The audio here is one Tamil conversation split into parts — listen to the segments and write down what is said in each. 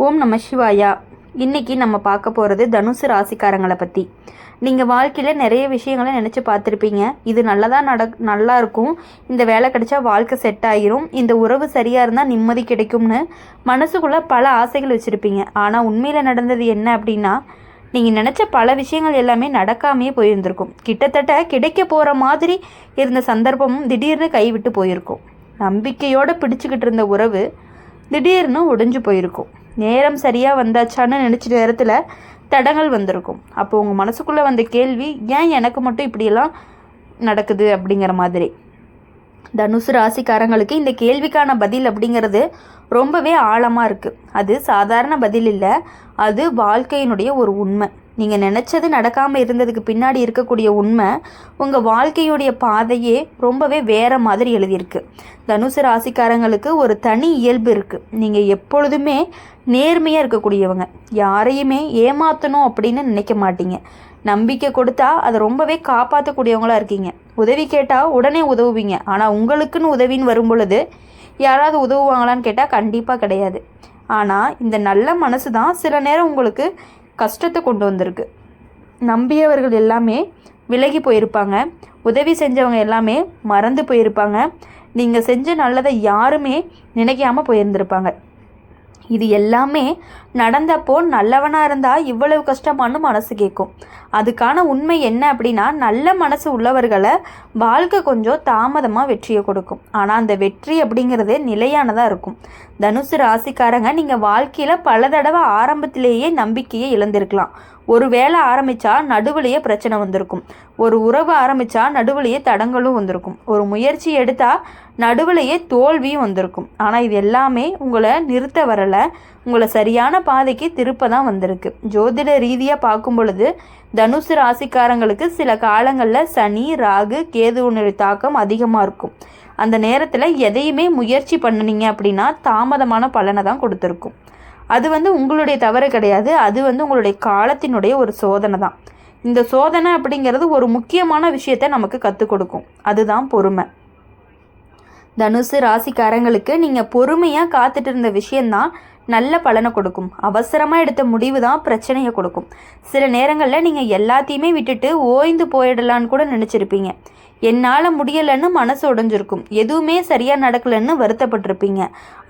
ஓம் நம சிவாயா. இன்றைக்கி நம்ம பார்க்க போகிறது தனுசு ராசிக்காரங்களை பற்றி. நீங்கள் வாழ்க்கையில் நிறைய விஷயங்களை நினச்சி பார்த்துருப்பீங்க. இது நல்லா இருக்கும், இந்த வேலை கிடைச்சா வாழ்க்கை செட் ஆகிரும், இந்த உறவு சரியாக இருந்தால் நிம்மதி கிடைக்கும்னு மனசுக்குள்ளே பல ஆசைகள் வச்சுருப்பீங்க. ஆனால் உண்மையில் நடந்தது என்ன அப்படின்னா, நீங்கள் நினச்ச பல விஷயங்கள் எல்லாமே நடக்காமையே போயிருந்திருக்கும். கிட்டத்தட்ட கிடைக்க போகிற மாதிரி இருந்த சந்தர்ப்பமும் திடீர்னு கைவிட்டு போயிருக்கும். நம்பிக்கையோடு பிடிச்சிக்கிட்டு இருந்த உறவு திடீர்னு உடைஞ்சு போயிருக்கும். நேரம் சரியாக வந்தாச்சான்னு நினச்ச நேரத்தில் தடங்கள் வந்திருக்கும். அப்போ உங்கள் மனசுக்குள்ளே வந்த கேள்வி, ஏன் எனக்கு மட்டும் இப்படியெல்லாம் நடக்குது அப்படிங்கிற மாதிரி. தனுசு ராசிக்காரங்களுக்கு இந்த கேள்விக்கான பதில் அப்படிங்கிறது ரொம்பவே ஆழமாக இருக்குது. அது சாதாரண பதில் இல்லை, அது வாழ்க்கையினுடைய ஒரு உண்மை. நீங்கள் நினச்சது நடக்காமல் இருந்ததுக்கு பின்னாடி இருக்கக்கூடிய உண்மை உங்கள் வாழ்க்கையுடைய பாதையே ரொம்பவே வேறு மாதிரி எழுதியிருக்கு. தனுசு ராசிக்காரங்களுக்கு ஒரு தனி இயல்பு இருக்குது. நீங்கள் எப்பொழுதுமே நேர்மையாக இருக்கக்கூடியவங்க, யாரையுமே ஏமாற்றணும் அப்படின்னு நினைக்க மாட்டீங்க. நம்பிக்கை கொடுத்தா அதை ரொம்பவே காப்பாற்றக்கூடியவங்களாக இருக்கீங்க. உதவி கேட்டால் உடனே உதவுவீங்க. ஆனால் உங்களுக்குன்னு உதவின்னு வரும் பொழுது யாராவது உதவுவாங்களான்னு கேட்டால் கண்டிப்பாக கிடையாது. ஆனால் இந்த நல்ல மனசு தான் சில நேரம் உங்களுக்கு கஷ்டத்தை கொண்டு வந்திருக்கு. நம்பியவர்கள் எல்லாமே விலகி போயிருப்பாங்க. உதவி செஞ்சவங்க எல்லாமே மறந்து போயிருப்பாங்க. நீங்கள் செஞ்ச நல்லதை யாருமே நினைக்காமல் போயிருந்திருப்பாங்க. இது எல்லாமே நடந்தப்போ நல்லவனாக இருந்தால் இவ்வளவு கஷ்டமானு மனசு கேட்கும். அதுக்கான உண்மை என்ன அப்படின்னா, நல்ல மனசு உள்ளவர்களை வாழ்க்கை கொஞ்சம் தாமதமாக வெற்றியை கொடுக்கும். ஆனால் அந்த வெற்றி அப்படிங்கிறது நிலையானதாக இருக்கும். தனுசு ராசிக்காரங்க, நீங்கள் வாழ்க்கையில் பல தடவை ஆரம்பத்திலேயே நம்பிக்கையை இழந்திருக்கலாம். ஒரு வேலை ஆரம்பித்தா நடுவுலையே பிரச்சனை வந்திருக்கும். ஒரு உறவு ஆரம்பித்தா நடுவுலையே தடங்களும் வந்திருக்கும். ஒரு முயற்சி எடுத்தால் நடுவுலையே தோல்வியும் வந்திருக்கும். ஆனால் இது எல்லாமே உங்களை நிறுத்த வரலை, உங்களை சரியான பாதைக்கு திருப்ப தான் வந்திருக்கு. ஜோதிட ரீதியாக பார்க்கும் பொழுது தனுசு ராசிக்காரங்களுக்கு சில காலங்களில் சனி, ராகு, கேதுவுடைய தாக்கம் அதிகமாக இருக்கும். அந்த நேரத்தில் எதையுமே முயற்சி பண்ணினீங்க அப்படின்னா தாமதமான பலனை தான் கொடுத்துருக்கும். அது உங்களுடைய தவறு கிடையாது, அது உங்களுடைய காலத்தினுடைய ஒரு சோதனை தான். இந்த சோதனை அப்படிங்கிறது ஒரு முக்கியமான விஷயத்தை நமக்கு கற்றுக் கொடுக்கும். அதுதான் பொறுமை. தனுசு ராசிக்காரங்களுக்கு நீங்கள் பொறுமையாக காத்துட்டு இருந்த விஷயந்தான் நல்ல பலனை கொடுக்கும். அவசரமாக எடுத்த முடிவு தான் பிரச்சனையை கொடுக்கும். சில நேரங்களில் நீங்கள் எல்லாத்தையுமே விட்டுட்டு ஓய்ந்து போயிடலான்னு கூட நினச்சிருப்பீங்க. என்னால் முடியலைன்னு மனசு உடைஞ்சிருக்கும். எதுவுமே சரியாக நடக்கலைன்னு வருத்தப்பட்டிருப்பீங்க.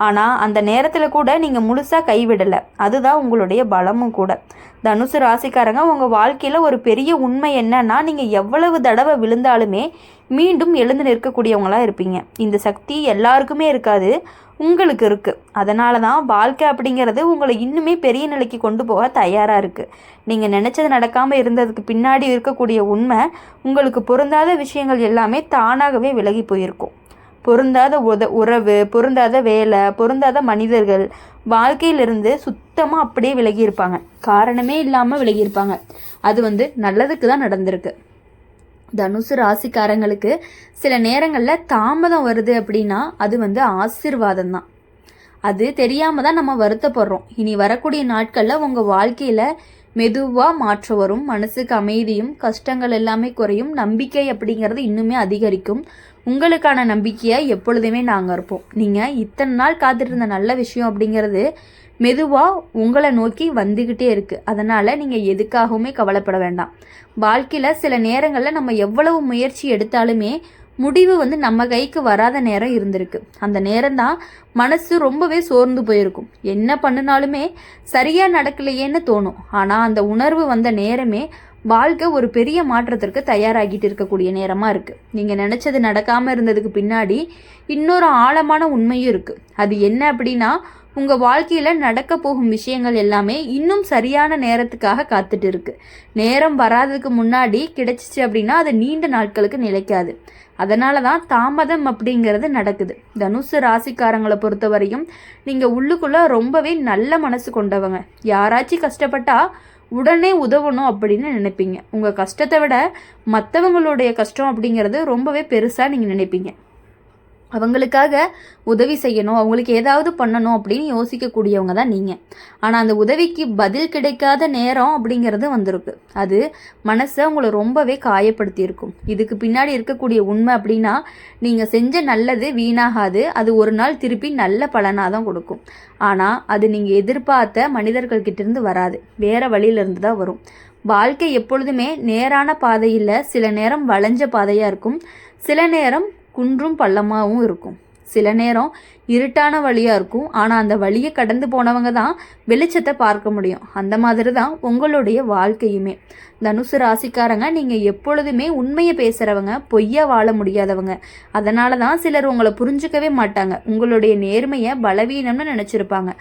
ஆனால் அந்த நேரத்தில் கூட நீங்கள் முழுசாக கைவிடலை. அதுதான் உங்களுடைய பலமும் கூட. தனுசு ராசிக்காரங்க, உங்கள் வாழ்க்கையில் ஒரு பெரிய உண்மை என்னன்னா, நீங்கள் எவ்வளவு தடவை விழுந்தாலுமே மீண்டும் எழுந்து நிற்கக்கூடியவங்களாக இருப்பீங்க. இந்த சக்தி எல்லாருக்குமே இருக்காது, உங்களுக்கு இருக்குது. அதனால தான் வாழ்க்கை அப்படிங்கிறது உங்களை இன்னுமே பெரிய நிலைக்கு கொண்டு போக தயாராக இருக்குது. நீங்கள் நினச்சது நடக்காமல் இருந்ததுக்கு பின்னாடி இருக்கக்கூடிய உண்மை, உங்களுக்கு பொருந்தாத விஷயங்கள் எல்லாமே தானாகவே விலகி போயிருக்கும். பொருந்தாத உறவு, பொருந்தாத வேலை, பொருந்தாத மனிதர்கள் வாழ்க்கையிலிருந்து சுத்தமாக அப்படியே விலகியிருப்பாங்க. காரணமே இல்லாமல் விலகியிருப்பாங்க. அது நல்லதுக்கு தான் நடந்திருக்கு. தனுசு ராசிக்காரங்களுக்கு சில நேரங்களில் தாமதம் வருது அப்படின்னா அது ஆசீர்வாதம் தான். அது தெரியாமல் தான் நம்ம வருத்தப்படுறோம். இனி வரக்கூடிய நாட்களில் உங்கள் வாழ்க்கையில் மெதுவாக மாற்றம் வரும். மனசுக்கு அமைதியும், கஷ்டங்கள் எல்லாமே குறையும். நம்பிக்கை அப்படிங்கிறது இன்னுமே அதிகரிக்கும். உங்களுக்கான நம்பிக்கையை எப்பொழுதுமே நாங்கள் இருப்போம். நீங்கள் இத்தனை நாள் காத்துட்டு இருந்த நல்ல விஷயம் அப்படிங்கிறது மெதுவாக உங்களை நோக்கி வந்துக்கிட்டே இருக்குது. அதனால் நீங்கள் எதுக்காகவுமே கவலைப்பட வேண்டாம். வாழ்க்கையில் சில நேரங்களில் நம்ம எவ்வளவு முயற்சி எடுத்தாலுமே முடிவு நம்ம கைக்கு வராத நேரம் இருந்திருக்கு. அந்த நேரம்தான் மனசு ரொம்பவே சோர்ந்து போயிருக்கும். என்ன பண்ணினாலுமே சரியாக நடக்கலையேன்னு தோணும். ஆனால் அந்த உணர்வு வந்த நேரமே வாழ்க்கை ஒரு பெரிய மாற்றத்திற்கு தயாராகிட்டு இருக்கக்கூடிய நேரமாக இருக்குது. நீங்கள் நினச்சது நடக்காமல் இருந்ததுக்கு பின்னாடி இன்னொரு ஆழமான உண்மையும் இருக்குது. அது என்ன அப்படின்னா, உங்கள் வாழ்க்கையில் நடக்க போகும் விஷயங்கள் எல்லாமே இன்னும் சரியான நேரத்துக்காக காத்துட்டு இருக்கு. நேரம் வராததுக்கு முன்னாடி கிடைச்சிச்சு அப்படின்னா அது நீண்ட நாட்களுக்கு நிலைக்காது. அதனால தான் தாமதம் அப்படிங்கிறது நடக்குது. தனுசு ராசிக்காரங்களை பொறுத்தவரையும் நீங்கள் உள்ளுக்குள்ளே ரொம்பவே நல்ல மனசு கொண்டவங்க. யாராச்சும் கஷ்டப்பட்டா உடனே உதவணும் அப்படின்னு நினைப்பீங்க. உங்கள் கஷ்டத்தை விட மற்றவங்களுடைய கஷ்டம் அப்படிங்கிறது ரொம்பவே பெருசாக நீங்கள் நினைப்பீங்க. அவங்களுக்காக உதவி செய்யணும், அவங்களுக்கு ஏதாவது பண்ணணும் அப்படின்னு யோசிக்கக்கூடியவங்க தான் நீங்கள். ஆனால் அந்த உதவிக்கு பதில் கிடைக்காத நேரம் அப்படிங்கிறது வந்திருக்கு. அது மனசை உங்களை ரொம்பவே காயப்படுத்தியிருக்கும். இதுக்கு பின்னாடி இருக்கக்கூடிய உண்மை அப்படின்னா, நீங்கள் செஞ்ச நல்லது வீணாகாது, அது ஒரு நாள் திருப்பி நல்ல பலனாக தான் கொடுக்கும். ஆனால் அது நீங்கள் எதிர்பார்த்த மனிதர்கள்கிட்டேருந்து வராது, வேறு வழியிலேருந்து தான் வரும். வாழ்க்கை எப்பொழுதுமே நேரான பாதையில் சில நேரம் வளைஞ்ச பாதையாக இருக்கும், சில நேரம் குன்றும் பள்ளமாகவும் இருக்கும், சில நேரம் இருட்டான வழியாக இருக்கும். ஆனால் அந்த வழியை கடந்து போனவங்க தான் வெளிச்சத்தை பார்க்க முடியும். அந்த மாதிரி தான் உங்களுடைய வாழ்க்கையுமே. தனுசு ராசிக்காரங்க, நீங்கள் எப்பொழுதுமே உண்மையை பேசுகிறவங்க, பொய்யா வாழ முடியாதவங்க. அதனால தான் சிலர் உங்களை புரிஞ்சுக்கவே மாட்டாங்க, உங்களுடைய நேர்மையை பலவீனம்னு நினச்சிருப்பாங்க.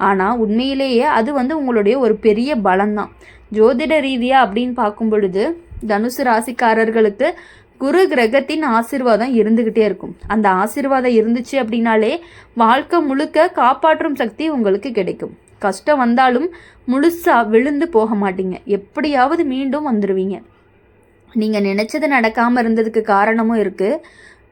ஆனால் உண்மையிலேயே அது உங்களுடைய ஒரு பெரிய பலம்தான். ஜோதிட ரீதியாக அப்படின்னு பார்க்கும் பொழுது தனுசு ராசிக்காரர்களுக்கு குரு கிரகத்தின் ஆசீர்வாதம் இருந்துக்கிட்டே இருக்கும். அந்த ஆசீர்வாதம் இருந்துச்சு அப்படின்னாலே வாழ்க்கை முழுக்க காப்பாற்றும் சக்தி உங்களுக்கு கிடைக்கும். கஷ்டம் வந்தாலும் முழுசாக விழுந்து போக மாட்டீங்க, எப்படியாவது மீண்டும் வந்துடுவீங்க. நீங்கள் நினச்சது நடக்காமல் இருந்ததுக்கு காரணமும் இருக்குது.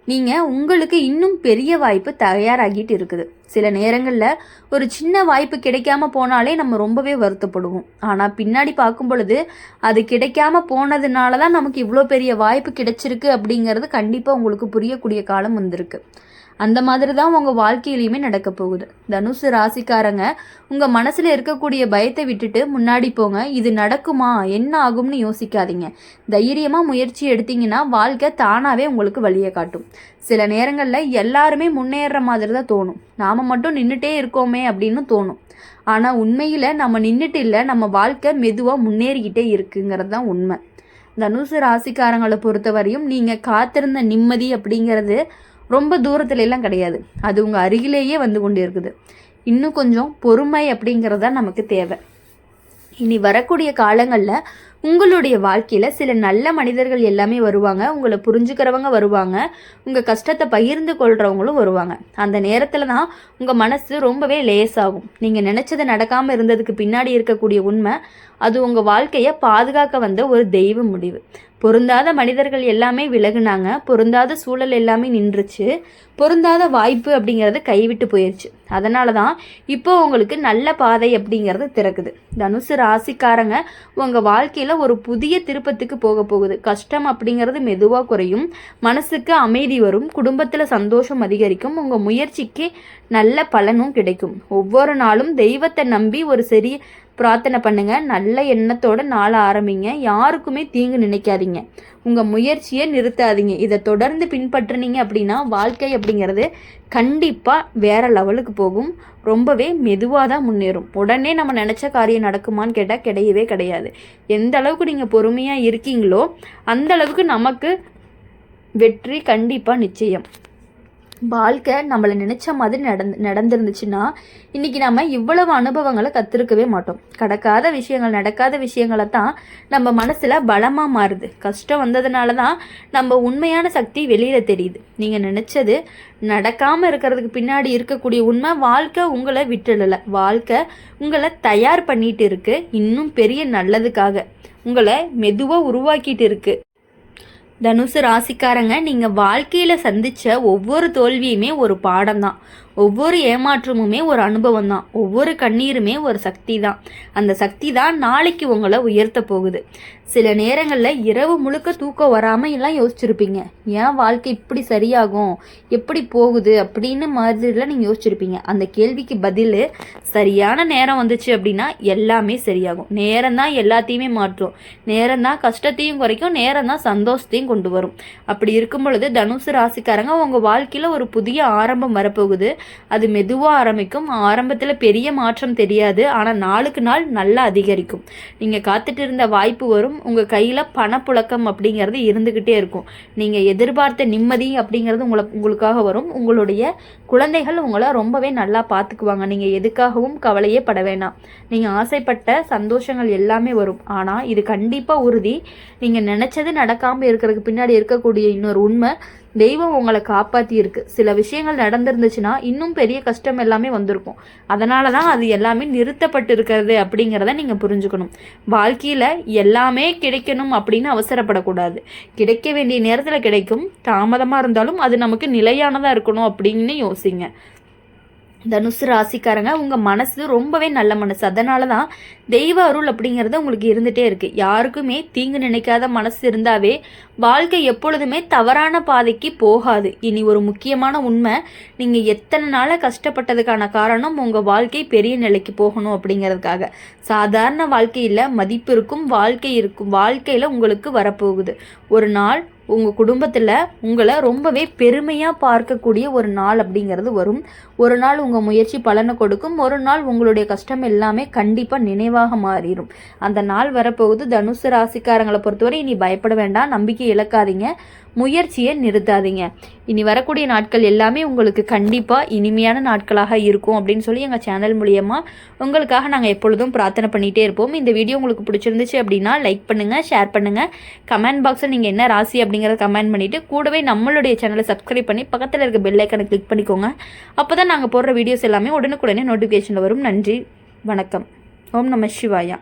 நீங்கள் உங்களுக்கு இன்னும் பெரிய வாய்ப்பு தயாராகிட்டு இருக்குது. சில நேரங்களில் ஒரு சின்ன வாய்ப்பு கிடைக்காம போனாலே நம்ம ரொம்பவே வருத்தப்படுவோம். ஆனால் பின்னாடி பார்க்கும் பொழுது அது கிடைக்காம போனதுனால தான் நமக்கு இவ்வளோ பெரிய வாய்ப்பு கிடைச்சிருக்கு அப்படிங்கிறது கண்டிப்பாக உங்களுக்கு புரியக்கூடிய காலம் வந்திருக்கு. அந்த மாதிரி தான் உங்கள் வாழ்க்கையிலையுமே நடக்க போகுது. தனுசு ராசிக்காரங்க, உங்கள் மனசில் இருக்கக்கூடிய பயத்தை விட்டுட்டு முன்னாடி போங்க. இது நடக்குமா, என்ன ஆகும்னு யோசிக்காதீங்க. தைரியமாக முயற்சி எடுத்தீங்கன்னா வாழ்க்கை தானாகவே உங்களுக்கு வழியை காட்டும். சில நேரங்களில் எல்லாருமே முன்னேற மாதிரி தான் தோணும், நாம் மட்டும் நின்றுட்டே இருக்கோமே அப்படின்னு தோணும். ஆனால் உண்மையில் நம்ம நின்றுட்டு இல்லை, நம்ம வாழ்க்கை மெதுவாக முன்னேறிக்கிட்டே இருக்குங்கிறது தான் உண்மை. தனுசு ராசிக்காரங்களை பொறுத்தவரையும் நீங்கள் காத்திருந்த நிம்மதி அப்படிங்கிறது ரொம்ப தூரத்துல எல்லாம் கிடையாது, அது உங்கள் அருகிலேயே வந்து கொண்டு இருக்குது. இன்னும் கொஞ்சம் பொறுமை அப்படிங்கிறது தான் நமக்கு தேவை. இனி வரக்கூடிய காலங்களில் உங்களுடைய வாழ்க்கையில் சில நல்ல மனிதர்கள் எல்லாமே வருவாங்க, உங்களை புரிஞ்சுக்கிறவங்க வருவாங்க, உங்கள் கஷ்டத்தை பகிர்ந்து கொள்கிறவங்களும் வருவாங்க. அந்த நேரத்தில் தான் உங்கள் மனசு ரொம்பவே லேசாகும். நீங்கள் நினச்சது நடக்காமல் இருந்ததுக்கு பின்னாடி இருக்கக்கூடிய உண்மை, அது உங்கள் வாழ்க்கையை பாதுகாக்க வந்த ஒரு தெய்வ முடிவு. பொருந்தாத மனிதர்கள் எல்லாமே விலகுனாங்க, பொருந்தாத சூழல் எல்லாமே நின்றுச்சு, பொருந்தாத வாய்ப்பு அப்படிங்கிறது கைவிட்டு போயிடுச்சு. அதனால தான் இப்போ உங்களுக்கு நல்ல பாதை அப்படிங்கிறது திறக்குது. தனுசு ராசிக்காரங்க, உங்கள் வாழ்க்கையில் ஒரு புதிய திருப்பத்துக்கு போக போகுது. கஷ்டம் அப்படிங்கிறது மெதுவாக குறையும், மனசுக்கு அமைதி வரும், குடும்பத்தில் சந்தோஷம் அதிகரிக்கும், உங்கள் முயற்சிக்கு நல்ல பலனும் கிடைக்கும். ஒவ்வொரு நாளும் தெய்வத்தை நம்பி ஒரு சரி பிரார்த்தனை பண்ணுங்க, நல்ல எண்ணத்தோட நாளை ஆரம்பிங்க, யாருக்குமே தீங்கு நினைக்காதீங்க, உங்கள் முயற்சியை நிறுத்தாதீங்க. இதை தொடர்ந்து பின்பற்றினீங்க அப்படின்னா வாழ்க்கை அப்படிங்கிறது கண்டிப்பாக வேற லெவலுக்கு போகும், ரொம்பவே மெதுவாக தான் முன்னேறும். உடனே நம்ம நினச்ச காரியம் நடக்குமான்னு கேட்டால் கிடையவே கிடையாது. எந்த அளவுக்கு நீங்கள் பொறுமையாக இருக்கீங்களோ அந்த அளவுக்கு நமக்கு வெற்றி கண்டிப்பாக நிச்சயம். வாழ்க்கை நம்மளை நினச்ச மாதிரி நடந்துருந்துச்சுன்னா இன்றைக்கி நம்ம இவ்வளவு அனுபவங்களை கற்றுருக்கவே மாட்டோம். நடக்காத விஷயங்களை தான் நம்ம மனசில் பலமாக மாறுது. கஷ்டம் வந்ததுனால தான் நம்ம உண்மையான சக்தி வெளியில் தெரியுது. நீங்கள் நினச்சது நடக்காமல் இருக்கிறதுக்கு பின்னாடி இருக்கக்கூடிய உண்மை, வாழ்க்கை உங்களை விட்டுடலை, வாழ்க்கை உங்களை தயார் பண்ணிட்டு இருக்கு, இன்னும் பெரிய நல்லதுக்காக உங்களை மெதுவாக உருவாக்கிட்டு இருக்கு. தனுசு ராசிக்காரங்க, நீங்கள் வாழ்க்கையில் சந்தித்த ஒவ்வொரு தோல்வியுமே ஒரு பாடம் தான், ஒவ்வொரு ஏமாற்றமுமே ஒரு அனுபவம் தான், ஒவ்வொரு கண்ணீருமே ஒரு சக்தி தான். அந்த சக்தி தான் நாளைக்கு உங்களை உயர்த்த போகுது. சில நேரங்களில் இரவு முழுக்க தூக்கம் வராமல் எல்லாம் யோசிச்சிருப்பீங்க, ஏன் வாழ்க்கை இப்படி சரியாகும், எப்படி போகுது அப்படின்னு மாதிரிலாம் நீங்கள் யோசிச்சிருப்பீங்க. அந்த கேள்விக்கு பதில், சரியான நேரம் வந்துச்சு அப்படின்னா எல்லாமே சரியாகும். நேரம் தான் எல்லாத்தையுமே மாற்றும், நேரம் தான் கஷ்டத்தையும் குறைக்கும், நேரம் தான் சந்தோஷத்தையும் கொண்டு வரும். அப்படி இருக்கும் பொழுது தனுசு ராசிக்காரங்க, உங்கள் வாழ்க்கையில் ஒரு புதிய ஆரம்பம் வரப்போகுது. அது மெதுவாக ஆரம்பிக்கும், ஆரம்பத்தில் பெரிய மாற்றம் தெரியாது, ஆனால் நாளுக்கு நாள் நல்லா அதிகரிக்கும். நீங்கள் காத்துட்டு இருந்த வாய்ப்பு வரும், உங்கள் கையில் பணப்புழக்கம் அப்படிங்கிறது இருந்துக்கிட்டே இருக்கும், நீங்கள் எதிர்பார்த்த நிம்மதி அப்படிங்கிறது உங்களுக்காக வரும். உங்களுடைய குழந்தைகள் உங்களை ரொம்பவே நல்லா பார்த்துக்குவாங்க. நீங்கள் எதுக்காகவும் கவலையே பட வேணாம், நீங்கள் ஆசைப்பட்ட சந்தோஷங்கள் எல்லாமே வரும். ஆனால் இது கண்டிப்பாக உறுதி, நீங்கள் நினச்சது நடக்காமல் இருக்கிறதுக்கு பின்னாடி இருக்கக்கூடிய இன்னொரு உண்மை, தெய்வம் உங்களை காப்பாற்றி இருக்கு. சில விஷயங்கள் நடந்துருந்துச்சுன்னா இன்னும் பெரிய கஷ்டம் எல்லாமே வந்திருக்கும். அதனால தான் அது எல்லாமே நிறுத்தப்பட்டு இருக்கிறது அப்படிங்கிறத நீங்கள் புரிஞ்சுக்கணும். வாழ்க்கையில் எல்லாமே கிடைக்கணும் அப்படின்னு அவசரப்படக்கூடாது. கிடைக்க வேண்டிய நேரத்தில் கிடைக்கும். தாமதமாக இருந்தாலும் அது நமக்கு நிலையானதாக இருக்கணும் அப்படின்னு யோசிங்க. தனுசு ராசிக்காரங்க, உங்கள் மனசு ரொம்பவே நல்ல மனசு. அதனால தான் தெய்வ அருள் அப்படிங்கிறது உங்களுக்கு இருந்துகிட்டே இருக்குது. யாருக்குமே தீங்கு நினைக்காத மனசு இருந்தாவே வாழ்க்கை எப்பொழுதுமே தவறான பாதைக்கு போகாது. இனி ஒரு முக்கியமான உண்மை, நீங்கள் எத்தனை நாளாக கஷ்டப்பட்டதுக்கான காரணம் உங்கள் வாழ்க்கை பெரிய நிலைக்கு போகணும் அப்படிங்கிறதுக்காக. சாதாரண வாழ்க்கையில் மதிப்பு இருக்கும், வாழ்க்கை இருக்கும். வாழ்க்கையில் உங்களுக்கு வரப்போகுது ஒரு நாள், உங்கள் குடும்பத்தில் உங்களை ரொம்பவே பெருமையாக பார்க்கக்கூடிய ஒரு நாள் அப்படிங்கிறது வரும். ஒரு நாள் உங்கள் முயற்சி பலனை கொடுக்கும். ஒரு நாள் உங்களுடைய கஷ்டம் எல்லாமே கண்டிப்பாக நினைவாக மாறிடும். அந்த நாள் வரப்போகுது. தனுசு ராசிக்காரங்களை பொறுத்தவரை இனி பயப்பட வேண்டாம், நம்பிக்கை இழக்காதீங்க, முயற்சியை நிறுத்தாதீங்க. இனி வரக்கூடிய நாட்கள் எல்லாமே உங்களுக்கு கண்டிப்பாக இனிமையான நாட்களாக இருக்கும் அப்படின்னு சொல்லி எங்கள் சேனல் மூலியமாக உங்களுக்காக நாங்கள் எப்பொழுதும் பிரார்த்தனை பண்ணிகிட்டே இருப்போம். இந்த வீடியோ உங்களுக்கு பிடிச்சிருந்துச்சு அப்படின்னா லைக் பண்ணுங்கள், ஷேர் பண்ணுங்கள். கமெண்ட் பாக்ஸில் நீங்கள் என்ன ராசி அப்படிங்கிறத கமெண்ட் பண்ணிவிட்டு கூடவே நம்மளுடைய சேனலை சப்ஸ்கிரைப் பண்ணி பக்கத்தில் இருக்க பெல் ஐக்கனை கிளிக் பண்ணிக்கோங்க. அப்போ தான் நாங்கள் போடுற வீடியோஸ் எல்லாமே உடனுக்குடனே நோட்டிஃபிகேஷனில் வரும். நன்றி, வணக்கம். ஓம் நம சிவாயா.